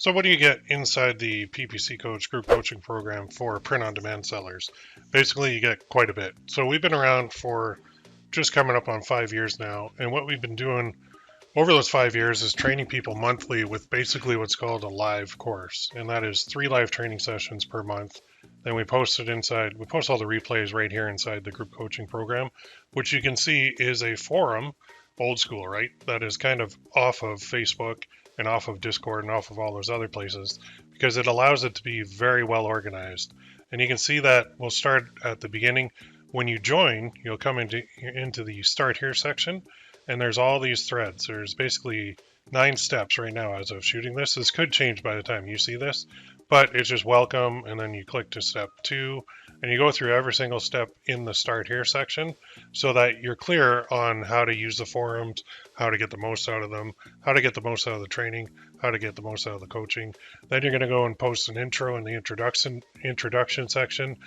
So what do you get inside the PPC Coach group coaching program for print-on-demand sellers? Basically, you get quite a bit. So we've been around for just coming up on 5 years now, and what we've been doing over those 5 years is training people monthly with basically what's called a live course, and that is 3 live training sessions per month. Then we post all the replays right here inside the group coaching program, which you can see is a forum, old school, right? That is kind of off of Facebook and off of Discord and off of all those other places, because it allows it to be very well organized. And you can see that we'll start at the beginning. When you join, you'll come into the Start Here section, and there's all these threads. There's basically 9 steps right now as of shooting this. This could change by the time you see this, but it's just welcome, and then you click to step 2, and you go through every single step in the Start Here section so that you're clear on how to use the forums, how to get the most out of them, how to get the most out of the training, how to get the most out of the coaching. Then you're going to go and post an intro in the introduction section.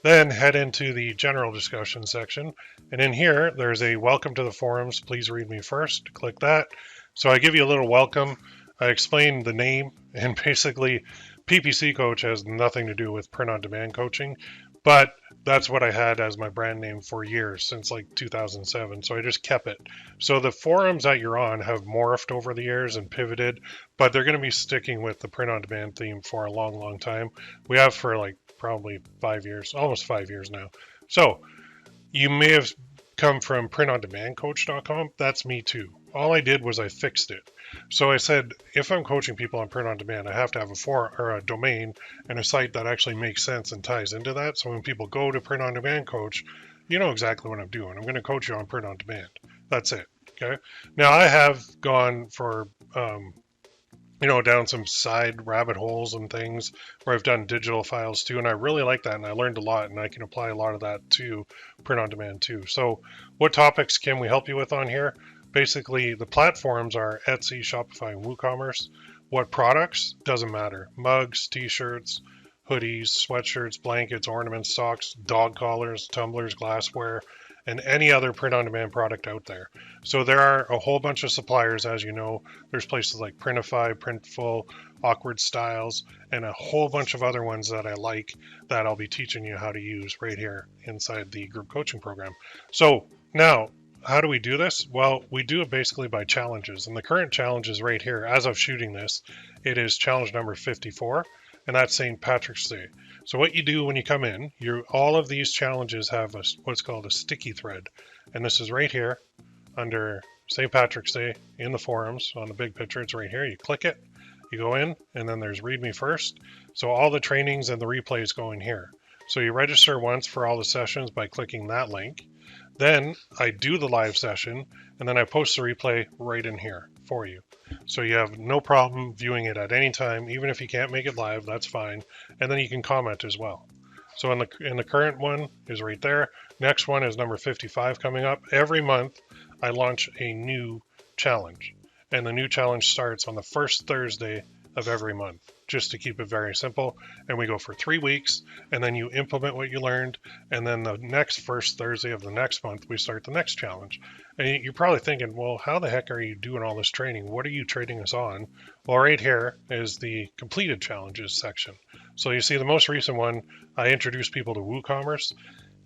Then head into the general discussion section. And in here, there's a welcome to the forums. Please read me first. Click that. So I give you a little welcome. I explain the name, and basically PPC Coach has nothing to do with print-on-demand coaching, but that's what I had as my brand name for years, since like 2007. So I just kept it. So the forums that you're on have morphed over the years and pivoted, but they're going to be sticking with the print-on-demand theme for a long, long time. We have for like probably 5 years, almost 5 years now. So you may have come from printondemandcoach.com. That's me too. All I did was I fixed it. So I said, if I'm coaching people on print on demand, I have to have a domain and a site that actually makes sense and ties into that. So when people go to print on demand coach, you know exactly what I'm doing. I'm going to coach you on print on demand. That's it. Okay. Now I have gone for, down some side rabbit holes and things where I've done digital files too. And I really like that. And I learned a lot, and I can apply a lot of that to print on demand too. So what topics can we help you with on here? Basically, the platforms are Etsy, Shopify, and WooCommerce. What products? Doesn't matter. Mugs, t-shirts, hoodies, sweatshirts, blankets, ornaments, socks, dog collars, tumblers, glassware, and any other print-on-demand product out there. So there are a whole bunch of suppliers, as you know. There's places like Printify, Printful, Awkward Styles, and a whole bunch of other ones that I like that I'll be teaching you how to use right here inside the group coaching program. So now, how do we do this? Well, we do it basically by challenges. And the current challenge is right here. As of shooting this, it is challenge number 54, and that's St. Patrick's Day. So what you do when you come in, all of these challenges have what's called a sticky thread. And this is right here under St. Patrick's Day in the forums on the big picture. It's right here. You click it, you go in, and then there's read me first. So all the trainings and the replays go in here. So you register once for all the sessions by clicking that link. Then I do the live session, and then I post the replay right in here for you. So you have no problem viewing it at any time, even if you can't make it live, that's fine. And then you can comment as well. So in the current one is right there. Next one is number 55 coming up. Every month I launch a new challenge, and the new challenge starts on the first Thursday of every month, just to keep it very simple. And we go for 3 weeks, and then you implement what you learned, and then the next first Thursday of the next month we start the next challenge. And you're probably thinking, well, how the heck are you doing all this training? What are you trading us on? Well, right here is the completed challenges section. So you see the most recent one, I introduced people to WooCommerce.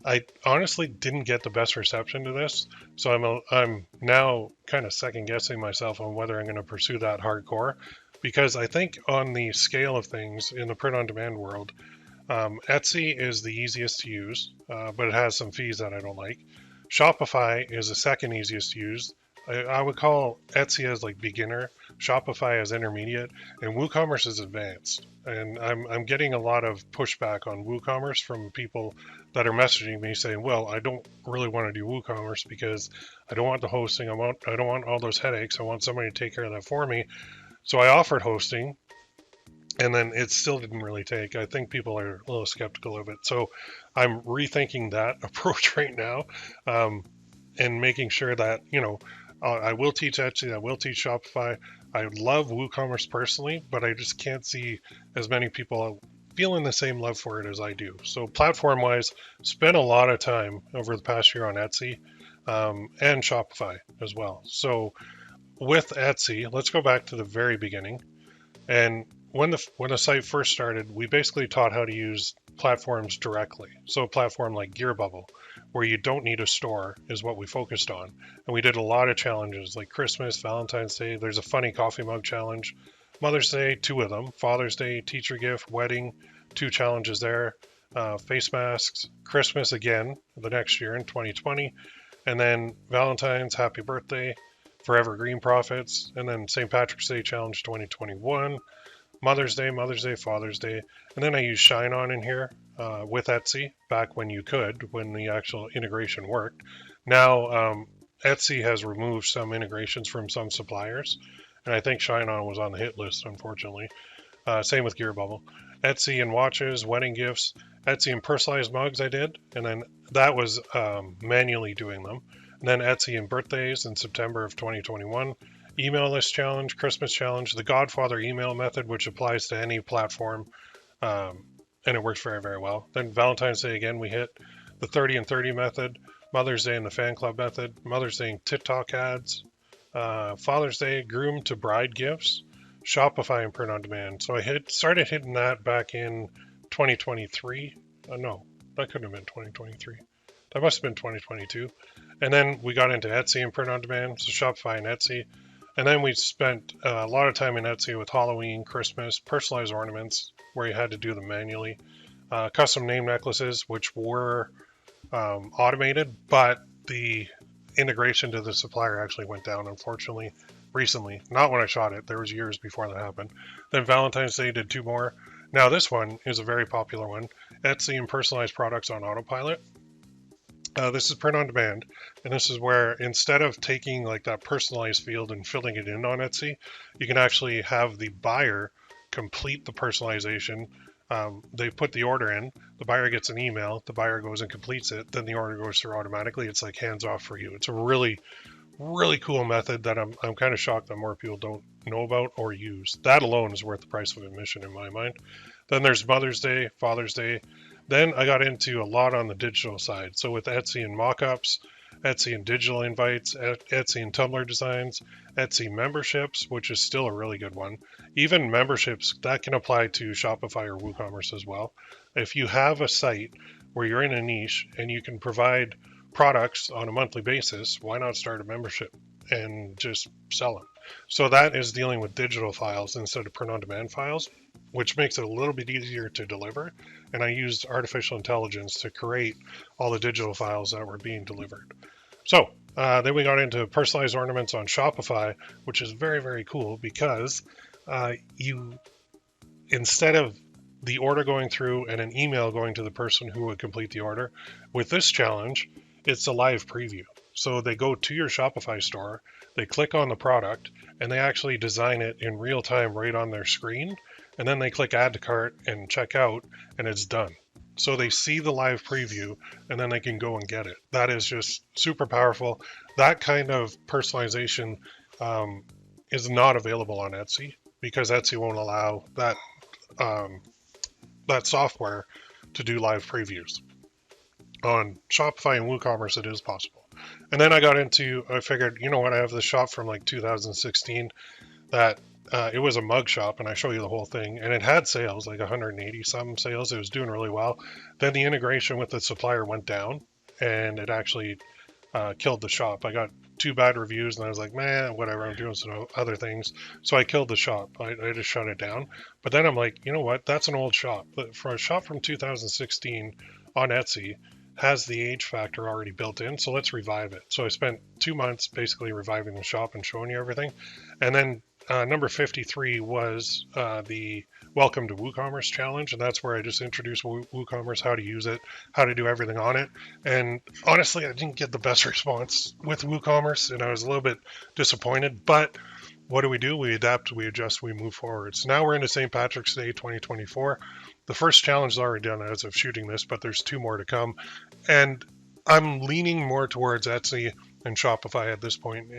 I honestly didn't get the best reception to this, so I'm now kind of second guessing myself on whether I'm going to pursue that hardcore. Because I think on the scale of things in the print-on-demand world, Etsy is the easiest to use, but it has some fees that I don't like. Shopify is the second easiest to use. I would call Etsy as like beginner, Shopify as intermediate, and WooCommerce is advanced. And I'm getting a lot of pushback on WooCommerce from people that are messaging me saying, well, I don't really want to do WooCommerce because I don't want the hosting, I don't want all those headaches, I want somebody to take care of that for me. So I offered hosting, and then it still didn't really take. I think people are a little skeptical of it. So I'm rethinking that approach right now, and making sure that, I will teach Etsy, I will teach Shopify. I love WooCommerce personally, but I just can't see as many people feeling the same love for it as I do. So platform-wise, spent a lot of time over the past year on Etsy, and Shopify as well. So with Etsy, let's go back to the very beginning. And when the site first started, we basically taught how to use platforms directly. So a platform like Gearbubble, where you don't need a store, is what we focused on. And we did a lot of challenges like Christmas, Valentine's Day. There's a funny coffee mug challenge. Mother's Day, 2 of them. Father's Day, teacher gift, wedding, 2 challenges there. Face masks, Christmas again the next year in 2020, and then Valentine's, happy birthday, Forever Green Profits, and then St. Patrick's Day Challenge 2021, Mother's Day, Father's Day, and then I use Shine On in here with Etsy back when you could, when the actual integration worked. Now, Etsy has removed some integrations from some suppliers, and I think Shine On was on the hit list, unfortunately. Same with Gearbubble. Etsy and watches, wedding gifts, Etsy and personalized mugs I did, and then that was manually doing them. And then Etsy and birthdays in September of 2021. Email list challenge, Christmas challenge, the Godfather email method, which applies to any platform, and it works very, very well. Then Valentine's Day again, we hit the 30 and 30 method, Mother's Day and the fan club method, Mother's Day and TikTok ads, Father's Day, groom to bride gifts, Shopify and print on demand. So I started hitting that back in 2023. No, that couldn't have been 2023. That must have been 2022. And then we got into Etsy and print on demand, so Shopify and Etsy. And then we spent a lot of time in Etsy with Halloween, Christmas, personalized ornaments, where you had to do them manually, custom name necklaces, which were automated, but the integration to the supplier actually went down, unfortunately, recently. Not when I shot it. There was years before that happened. Then Valentine's Day did 2 more. Now this one is a very popular one. Etsy and personalized products on autopilot. This is print on demand, and this is where instead of taking like that personalized field and filling it in on Etsy, you can actually have the buyer complete the personalization. They put the order in, the buyer gets an email, the buyer goes and completes it, then the order goes through automatically. It's like hands off for you. It's a really, really cool method that I'm kind of shocked that more people don't know about or use. That alone is worth the price of admission in my mind. Then there's Mother's Day, Father's Day. Then I got into a lot on the digital side. So with Etsy and mockups, Etsy and digital invites, Etsy and Tumblr designs, Etsy memberships, which is still a really good one. Even memberships, that can apply to Shopify or WooCommerce as well. If you have a site where you're in a niche and you can provide products on a monthly basis, why not start a membership and just sell them? So that is dealing with digital files instead of print-on-demand files, which makes it a little bit easier to deliver. And I used artificial intelligence to create all the digital files that were being delivered. So then we got into personalized ornaments on Shopify, which is very, very cool because you, instead of the order going through and an email going to the person who would complete the order, with this challenge, it's a live preview. So they go to your Shopify store, they click on the product, and they actually design it in real time right on their screen. And then they click add to cart and check out, and it's done. So they see the live preview, and then they can go and get it. That is just super powerful. That kind of personalization is not available on Etsy because Etsy won't allow that that software to do live previews. On Shopify and WooCommerce, it is possible. And then I figured, you know what, I have this shop from like 2016 that it was a mug shop, and I show you the whole thing, and it had sales, like 180 some sales. It was doing really well. Then the integration with the supplier went down, and it actually killed the shop. I got 2 bad reviews, and I was like, man, whatever, I'm doing some other things. So I killed the shop. I just shut it down. But then I'm like, you know what, that's an old shop. But for a shop from 2016 on Etsy, has the age factor already built in, so let's revive it. So I spent 2 months basically reviving the shop and showing you everything. And then number 53 was the Welcome to WooCommerce challenge, and that's where I just introduced WooCommerce, how to use it, how to do everything on it. And honestly, I didn't get the best response with WooCommerce, and I was a little bit disappointed, but what do? We adapt, we adjust, we move forward. So now we're into St. Patrick's Day 2024. The first challenge is already done as of shooting this, but there's 2 more to come. And I'm leaning more towards Etsy and Shopify at this point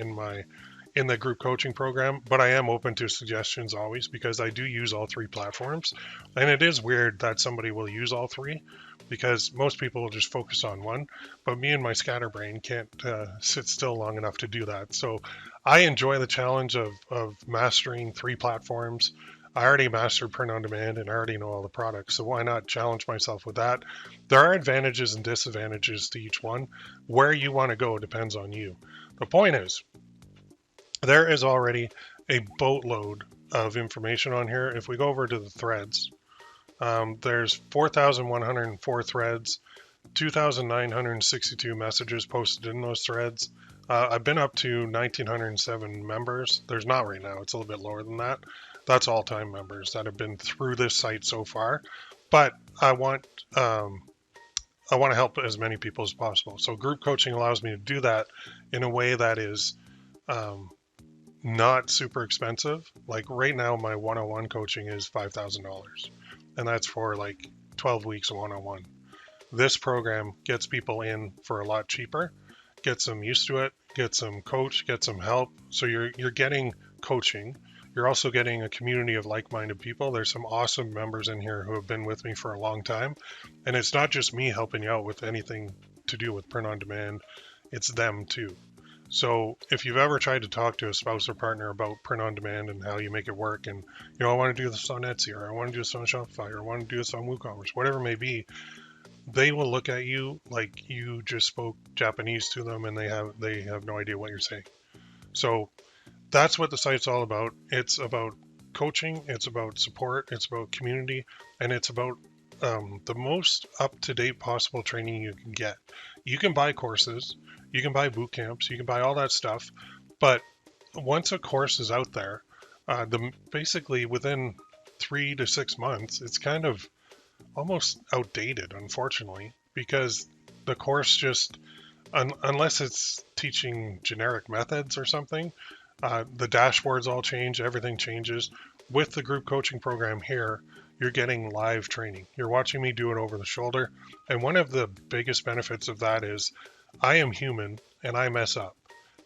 in the group coaching program, but I am open to suggestions always because I do use all 3 platforms. And it is weird that somebody will use all 3 because most people will just focus on one, but me and my scatterbrain can't sit still long enough to do that. So I enjoy the challenge of mastering 3 platforms. I already mastered print on demand and I already know all the products. So why not challenge myself with that? There are advantages and disadvantages to each one. Where you want to go depends on you. The point is, there is already a boatload of information on here. If we go over to the threads, there's 4,104 threads, 2,962 messages posted in those threads. I've been up to 1,907 members. There's not right now. It's a little bit lower than that. That's all-time members that have been through this site so far. But I want to help as many people as possible. So group coaching allows me to do that in a way that is not super expensive. Like right now, my one-on-one coaching is $5,000, and that's for like 12 weeks of one-on-one. This program gets people in for a lot cheaper, gets them used to it, gets them coached, gets them help. So you're getting coaching. You're also getting a community of like-minded people. There's some awesome members in here who have been with me for a long time. And it's not just me helping you out with anything to do with print on demand, it's them too. So if you've ever tried to talk to a spouse or partner about print on demand and how you make it work, and I want to do this on Etsy, or I want to do this on Shopify, or I want to do this on WooCommerce, whatever it may be, they will look at you like you just spoke Japanese to them and they have no idea what you're saying. So that's what the site's all about. It's about coaching, it's about support, it's about community, and it's about the most up-to-date possible training you can get. You can buy courses, you can buy boot camps, you can buy all that stuff, but once a course is out there, basically within 3 to 6 months, it's kind of almost outdated, unfortunately, because the course just, unless it's teaching generic methods or something, the dashboards all change, everything changes. With the group coaching program here, you're getting live training. You're watching me do it over the shoulder. And one of the biggest benefits of that is I am human and I mess up.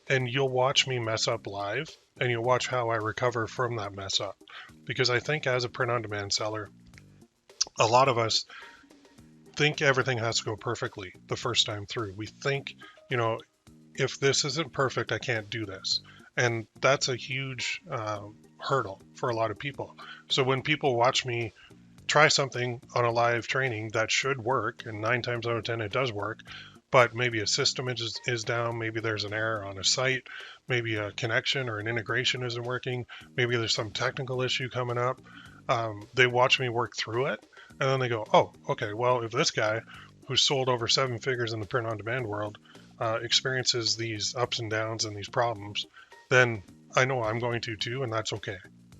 And you'll watch me mess up live and you'll watch how I recover from that mess up. Because I think as a print on demand seller, a lot of us think everything has to go perfectly the first time through. We think, if this isn't perfect, I can't do this. And that's a huge hurdle for a lot of people. So when people watch me try something on a live training that should work, and 9 times out of 10 it does work, but maybe a system is down, maybe there's an error on a site, maybe a connection or an integration isn't working, maybe there's some technical issue coming up, they watch me work through it, and then they go, oh, okay, well, if this guy who's sold over 7 figures in the print on demand world experiences these ups and downs and these problems, then I know I'm going to too, and that's okay.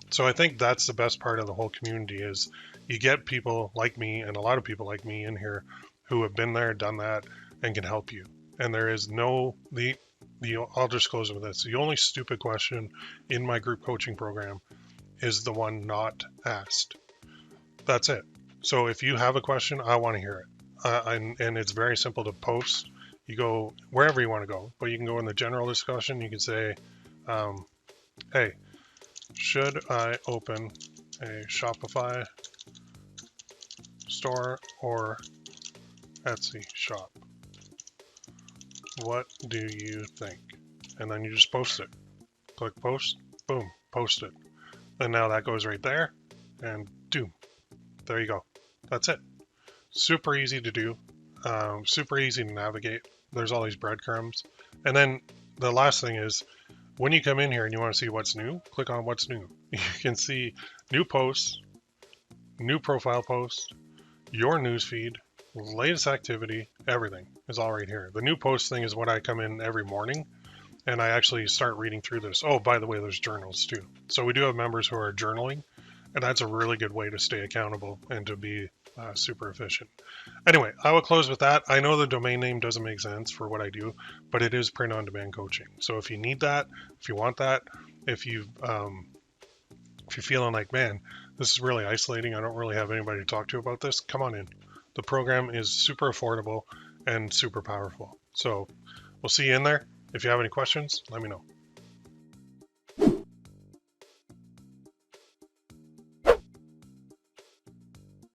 So I think that's the best part of the whole community is you get people like me and a lot of people like me in here who have been there, done that, and can help you. And there is I'll just close with this. The only stupid question in my group coaching program is the one not asked. That's it. So if you have a question, I want to hear it. And it's very simple to post. You go wherever you want to go, but you can go in the general discussion. You can say, hey, should I open a Shopify store or Etsy shop? What do you think? And then you just post it. Click post, boom, post it. And now that goes right there, and doom, there you go. That's it. Super easy to do, super easy to navigate. There's all these breadcrumbs. And then the last thing is, when you come in here and you want to see what's new, click on what's new. You can see new posts, new profile posts, your newsfeed, latest activity, everything is all right here. The new post thing is what I come in every morning and I actually start reading through this. Oh, by the way, there's journals too. So we do have members who are journaling, and that's a really good way to stay accountable and to be super efficient. Anyway, I will close with that. I know the domain name doesn't make sense for what I do, but it is print on demand coaching. So if you need that, if you want that, if you're feeling like, man, this is really isolating, I don't really have anybody to talk to about this, come on in. The program is super affordable and super powerful. So we'll see you in there. If you have any questions, let me know.